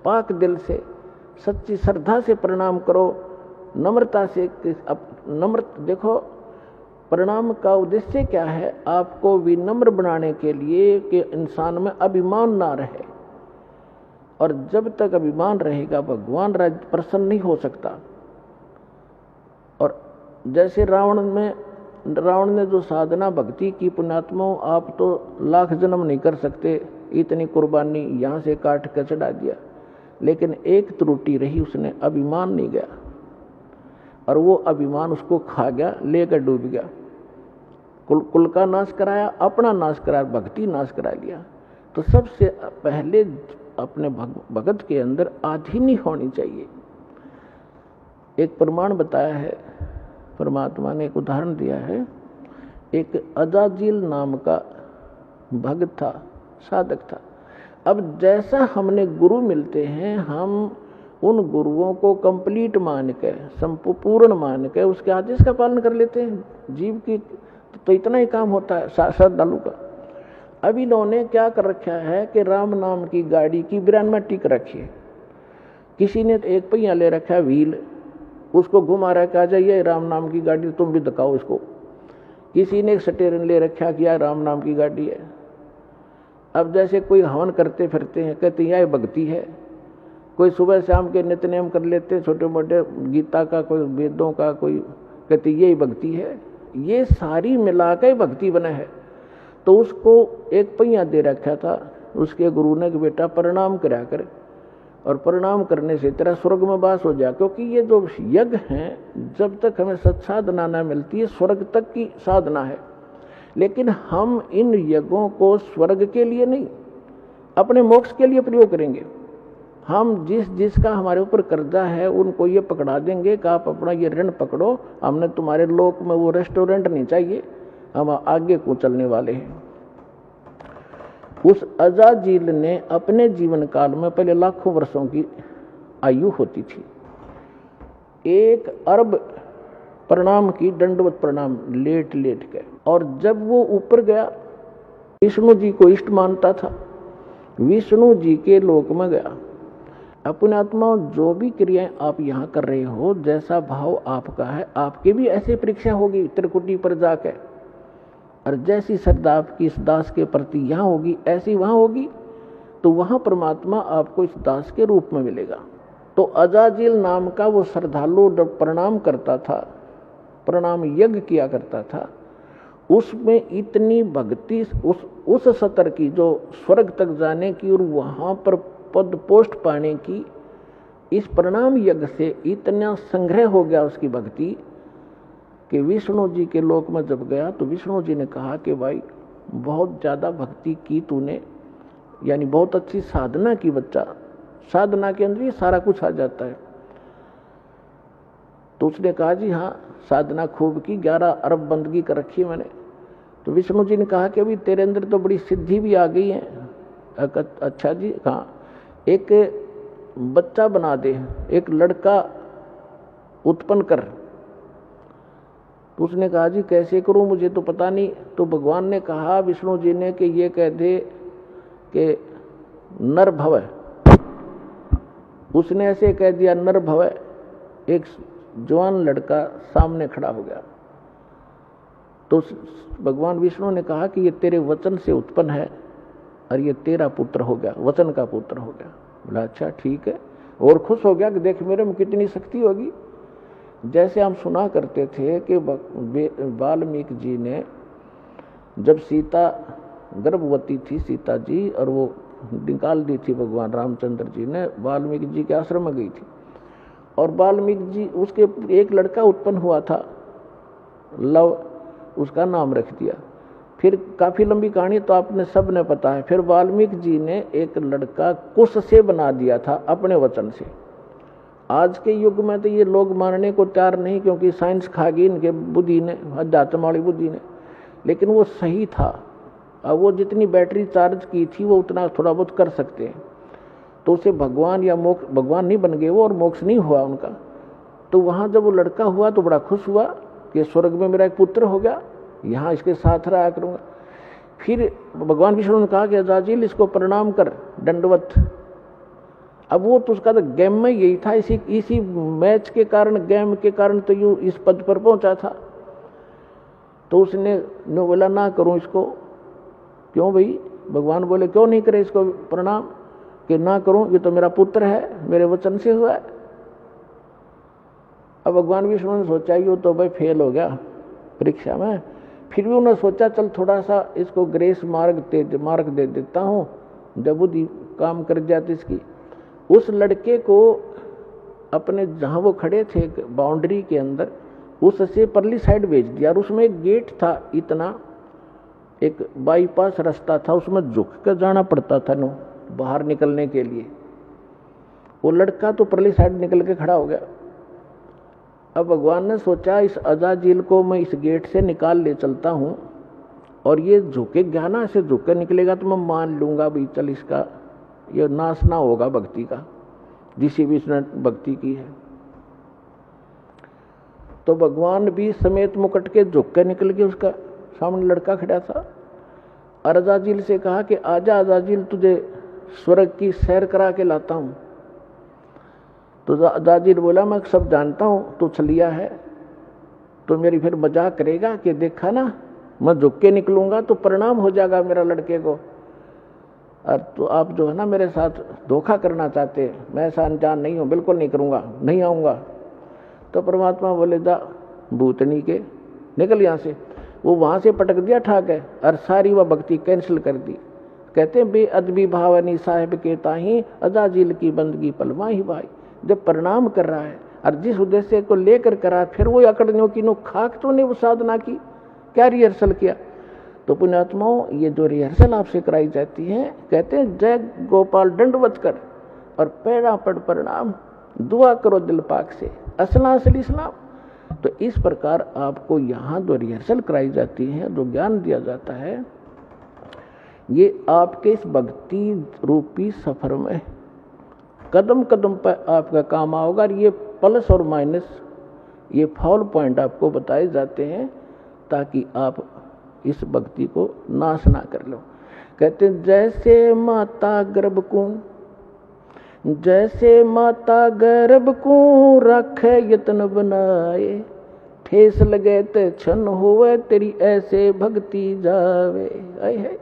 पाक दिल से, सच्ची श्रद्धा से प्रणाम करो, नम्रता से। देखो, प्रणाम का उद्देश्य क्या है? आपको विनम्र बनाने के लिए कि इंसान में अभिमान ना रहे, और जब तक अभिमान रहेगा भगवान प्रसन्न नहीं हो सकता। और जैसे रावण ने जो साधना भक्ति की, पुण्यात्मा, आप तो लाख जन्म नहीं कर सकते, इतनी कुर्बानी यहाँ से काट कर चढ़ा दिया, लेकिन एक त्रुटि रही, उसने अभिमान नहीं गया, और वो अभिमान उसको खा गया, लेकर डूब गया। कुल का नाश कराया, अपना नाश कराया, भक्ति नाश करा लिया। तो सबसे पहले अपने भगत के अंदर आधीनी होनी चाहिए। एक प्रमाण बताया है परमात्मा ने, एक उदाहरण दिया है। एक अजाजिल नाम का भक्त था, साधक था। अब जैसा हमने गुरु मिलते हैं, हम उन गुरुओं को कंप्लीट मान के, संपूर्ण मान के उसके आदेश का पालन कर लेते हैं। जीव की तो इतना ही काम होता है श्रद्धालु का। अब इन्होंने क्या कर रखा है कि राम नाम की गाड़ी की ब्रेन में टिक रखी है। किसी ने एक पहिया ले रखा है, व्हील, उसको घुमा रखा है, जाइए राम नाम की गाड़ी, तुम भी दिखाओ इसको। किसी ने एक स्टीयरिंग ले रखा कि यार राम नाम की गाड़ी है। अब जैसे कोई हवन करते फिरते हैं, कहते हैं यह भक्ति है। कोई सुबह शाम के नित्य नेम कर लेते हैं, छोटे मोटे गीता का, कोई वेदों का, कोई कहते यही भक्ति है। ये सारी मिलाकर भक्ति बना है। तो उसको एक पहिया दे रखा था, उसके गुरु ने कि बेटा प्रणाम करा कर, और प्रणाम करने से तेरा स्वर्ग में वास हो जाए। क्योंकि ये जो यज्ञ हैं, जब तक हमें सत्साधना न मिलती है, स्वर्ग तक की साधना है। लेकिन हम इन यज्ञों को स्वर्ग के लिए नहीं, अपने मोक्ष के लिए प्रयोग करेंगे। हम जिसका हमारे ऊपर कर्जा है, उनको ये पकड़ा देंगे कि आप अपना ये ऋण पकड़ो, हमने तुम्हारे लोक में वो रेस्टोरेंट नहीं चाहिए, हम आगे को चलने वाले हैं। उस अजाजिल ने अपने जीवन काल में, पहले लाखों वर्षों की आयु होती थी, 1 अरब प्रणाम की, दंडवत प्रणाम, लेट लेट के। और जब वो ऊपर गया, विष्णु जी को इष्ट मानता था, विष्णु जी के लोक में गया। अपने आत्मा, जो भी क्रियाएं आप यहाँ कर रहे हो, जैसा भाव आपका है, आपकी भी ऐसी परीक्षा होगी त्रिकुटी पर जाकर। और जैसी श्रद्धा आपकी इस दास के प्रति यहाँ होगी, ऐसी वहाँ होगी, तो वहाँ परमात्मा आपको इस दास के रूप में मिलेगा। तो अजाजिल नाम का वो श्रद्धालु प्रणाम करता था, प्रणाम यज्ञ किया करता था, उसमें इतनी भक्ति, उस स्तर की जो स्वर्ग तक जाने की और वहाँ पर पद पोस्ट पाने की, इस प्रणाम यज्ञ से इतना संग्रह हो गया उसकी भक्ति कि विष्णु जी के लोक में जब गया तो विष्णु जी ने कहा कि भाई बहुत ज़्यादा भक्ति की तूने, यानी बहुत अच्छी साधना की बच्चा, साधना के अंदर ही सारा कुछ आ जाता है। तो उसने कहा जी हाँ, साधना खूब की, 11 अरब बंदगी कर रखी है मैंने। तो विष्णु जी ने कहा कि अभी तेरे अंदर तो बड़ी सिद्धि भी आ गई है। अच्छा जी, कहाँ? एक बच्चा बना दे, एक लड़का उत्पन्न कर। तो उसने कहा जी कैसे करूं, मुझे तो पता नहीं। तो भगवान ने कहा, विष्णु जी ने, कि ये कह दे कि नर भव। उसने ऐसे कह दिया नर भव। एक जवान लड़का सामने खड़ा हो गया। तो भगवान विष्णु ने कहा कि ये तेरे वचन से उत्पन्न है और ये तेरा पुत्र हो गया, वचन का पुत्र हो गया। बोला अच्छा ठीक है, और खुश हो गया कि देख मेरे में कितनी शक्ति होगी। जैसे हम सुना करते थे कि वाल्मीकि जी ने, जब सीता गर्भवती थी सीता जी, और वो निकाल दी थी भगवान रामचंद्र जी ने, वाल्मीकि जी के आश्रम में गई थी, और वाल्मीकि जी, उसके एक लड़का उत्पन्न हुआ था, लव, उसका नाम रख दिया। फिर काफी लंबी कहानी तो आपने सब ने पता है। फिर वाल्मीकि जी ने एक लड़का कुश से बना दिया था अपने वचन से। आज के युग में तो ये लोग मानने को तैयार नहीं, क्योंकि साइंस खा गई इनके बुद्धि ने, अध्यात्म वाली बुद्धि ने, लेकिन वो सही था। अब वो जितनी बैटरी चार्ज की थी वो उतना थोड़ा बहुत कर सकते हैं। तो उसे भगवान या मोक्ष, भगवान नहीं बन गए वो, और मोक्ष नहीं हुआ उनका। तो वहाँ जब वो लड़का हुआ तो बड़ा खुश हुआ कि स्वर्ग में मेरा एक पुत्र हो गया, यहाँ इसके साथ रहा करूँगा। फिर भगवान विष्णु ने कहा कि अजाजिल इसको प्रणाम कर, दंडवत। अब वो तो उसका तो गेम में यही था, इसी मैच के कारण, गेम के कारण तो यूं इस पद पर पहुंचा था। तो उसने बोला ना करूं इसको। क्यों भाई? भगवान बोले क्यों नहीं करे इसको प्रणाम? कि ना करूं, ये तो मेरा पुत्र है, मेरे वचन से हुआ है। अब भगवान विष्णु ने सोचा ये तो भाई फेल हो गया परीक्षा में, फिर भी उन्होंने सोचा चल थोड़ा सा इसको ग्रेस मार्ग दे देता हूँ, जब बुद्धि काम कर जाती इसकी। उस लड़के को अपने जहाँ वो खड़े थे बाउंड्री के अंदर, उससे परली साइड भेज दिया। और उसमें एक गेट था, इतना एक बाईपास रास्ता था, उसमें झुक कर जाना पड़ता था नो बाहर निकलने के लिए। वो लड़का तो परली साइड निकल के खड़ा हो गया। अब भगवान ने सोचा इस अजाजिल को मैं इस गेट से निकाल ले चलता हूँ, और ये झुके ज्ञाना से झुक कर निकलेगा तो मैं मान लूंगा भी चल इसका ये नाश ना होगा भक्ति का, जिसी भी इसने भक्ति की है। तो भगवान भी समेत मुकुट के झुक के निकल के, उसका सामने लड़का खड़ा था। और अजाजिल से कहा कि आजा अजाजिल, तुझे स्वर्ग की सैर करा के लाता हूं। तो अजाजिल बोला मैं सब जानता हूं, तू छलिया है, तो मेरी फिर मजाक करेगा कि देखा ना मैं झुक के निकलूंगा तो परिणाम हो जाएगा मेरा लड़के को, और तो आप जो है ना मेरे साथ धोखा करना चाहते हैं, मैं ऐसा अनजान नहीं हूं, बिल्कुल नहीं करूंगा, नहीं आऊंगा। तो परमात्मा बोले जा भूतनी के निकल यहाँ से। वो वहां से पटक दिया ठाक है, और सारी वह भक्ति कैंसिल कर दी। कहते हैं बेअदबी भावनी साहिब के ताही अजाजिल की बंदगी पलमा ही भाई। जब प्रणाम कर रहा है और जिस उद्देश्य को लेकर करा, फिर वो अकड़नियों की नो खाक तो ने वो साधना की, क्या रिहर्सल किया। तो पुण्यात्माओं, ये जो रिहर्सल आपसे कराई जाती है, कहते हैं जय गोपाल दंडवत कर और पैरा पड़ प्रणाम, दुआ करो दिल पाक से, असला असली इस्लाम। तो इस प्रकार आपको यहाँ जो रिहर्सल कराई जाती है, जो ज्ञान दिया जाता है, ये आपके इस भक्ति रूपी सफर में कदम कदम पर आपका काम आओगा। और ये प्लस और माइनस, ये फॉल पॉइंट आपको बताए जाते हैं ताकि आप इस भक्ति को नाश ना कर लो। कहते हैं जैसे माता गर्भ को, जैसे माता गर्भ को रखे यत्न बनाए, ठेस लगे ते क्षण होवे तेरी ऐसे भक्ति जावे। आए है